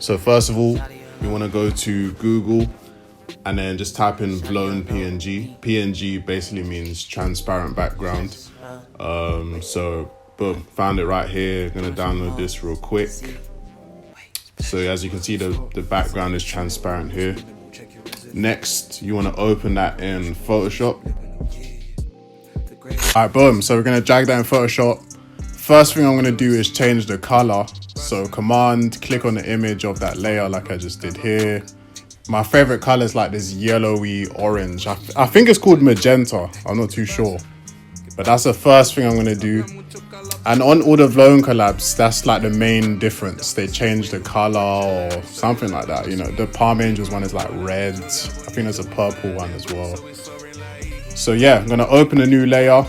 So first of all, you want to go to Google and then just type in Vlone PNG. PNG basically means transparent background. So boom, found it right here. Gonna download this real quick. So as you can see, the background is transparent here. Next, you want to open that in Photoshop. All right, boom. So we're gonna drag that in Photoshop. First thing I'm gonna do is change the color. So Command, click on the image of that layer like I just did here. My favorite color is like this yellowy orange. I think it's called magenta. I'm not too sure. But that's the first thing I'm gonna do. And on all the Vlone collabs, that's like the main difference. They change the color or something like that. You know, the Palm Angels one is like red. I think there's a purple one as well. So yeah, I'm gonna open a new layer.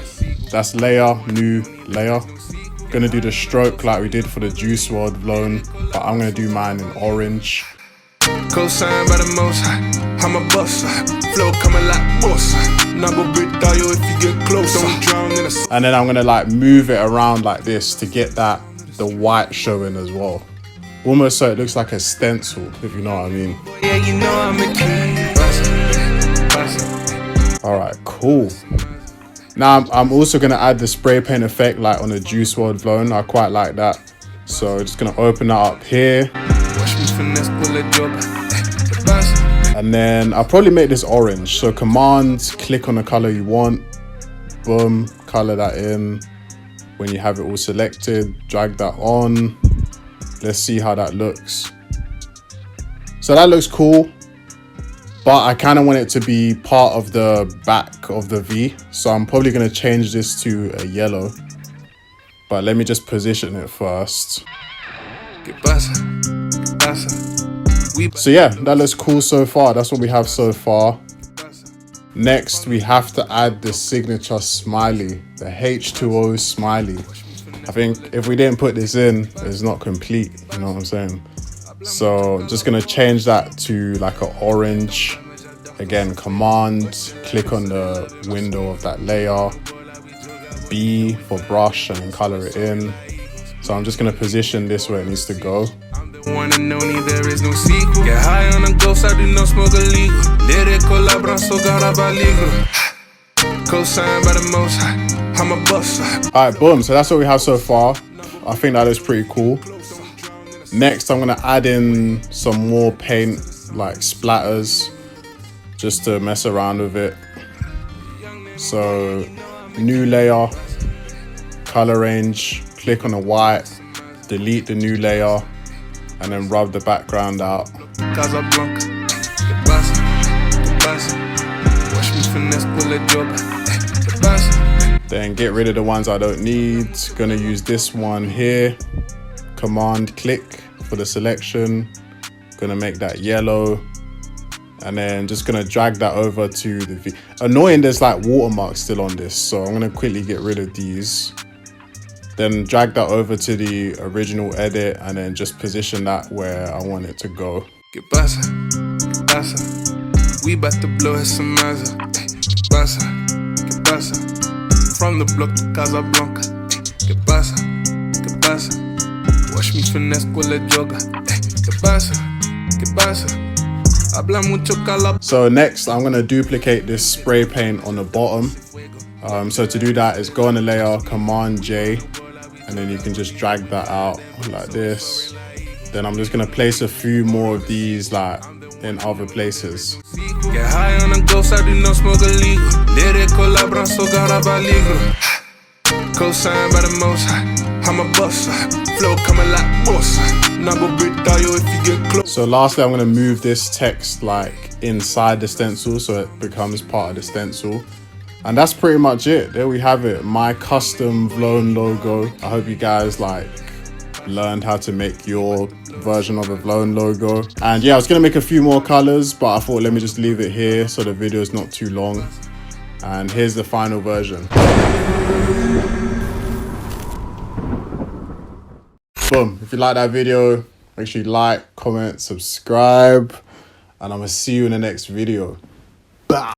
That's layer, new layer. Gonna do the stroke like we did for the H2OD Vlone, but I'm gonna do mine in orange. Co-signed by the most high, I'm a boss. Flow coming like boss. Not go break down you if you get close. Don't drown in a... And then I'm gonna like move it around like this to get the white showing as well. Almost so it looks like a stencil, if you know what I mean. Yeah, you know I'm a king. All right, cool. Now I'm also gonna add the spray paint effect like on the H2OD Vlone. I quite like that. So just gonna open that up here. And then I'll probably make this orange. So Command, click on the color you want. Boom, color that in. When you have it all selected, drag that on. Let's see how that looks. So that looks cool. But I kind of want it to be part of the back of the V. So I'm probably going to change this to a yellow. But let me just position it first. So yeah, that looks cool so far. That's what we have so far. Next, we have to add the signature smiley, the H2O smiley. I think if we didn't put this in, it's not complete. You know what I'm saying? So just gonna change that to like an orange. Again, Command, click on the window of that layer. B for brush and then color it in. So I'm just gonna position this where it needs to go. One and only, there is no sequel. Get high on a ghost, I do not smoke illegal. Let it collabora, so gotta baligro. Co-signed by the most high, I'm a boss. Alright, boom. So that's what we have so far. I think that is pretty cool. Next, I'm gonna add in some more paint, like splatters, just to mess around with it. So, new layer, color range, click on the white, delete the new layer, and then rub the background out. Then get rid of the ones I don't need. Gonna use this one here. Command click for the selection. Gonna make that yellow. And then just gonna drag that over to the V. Annoying, there's like watermarks still on this. So I'm gonna quickly get rid of these. Then drag that over to the original edit and then just position that where I want it to go. We about to blow his Samaza. From the block to Casablanca. Watch me finesse con la yoga. So next, I'm gonna duplicate this spray paint on the bottom. So to do that is go on the layer, Command J, and then you can just drag that out like this. Then I'm just gonna place a few more of these like in other places. Get high on a ghost, I do not smoke illegal. Let it collabora, so gotta baligro. Co-signed by the most high, I'm a boss. Flow coming like boss. Not go break down you if you get close. So lastly, I'm gonna move this text like inside the stencil so it becomes part of the stencil. And that's pretty much it. There we have it, my custom Vlone logo. I hope you guys like learned how to make your version of a Vlone logo. And yeah, I was gonna make a few more colors, but I thought let me just leave it here so the video is not too long. And here's the final version. Boom. If you like that video, make sure you like, comment, subscribe, and I'm gonna see you in the next video. Bye.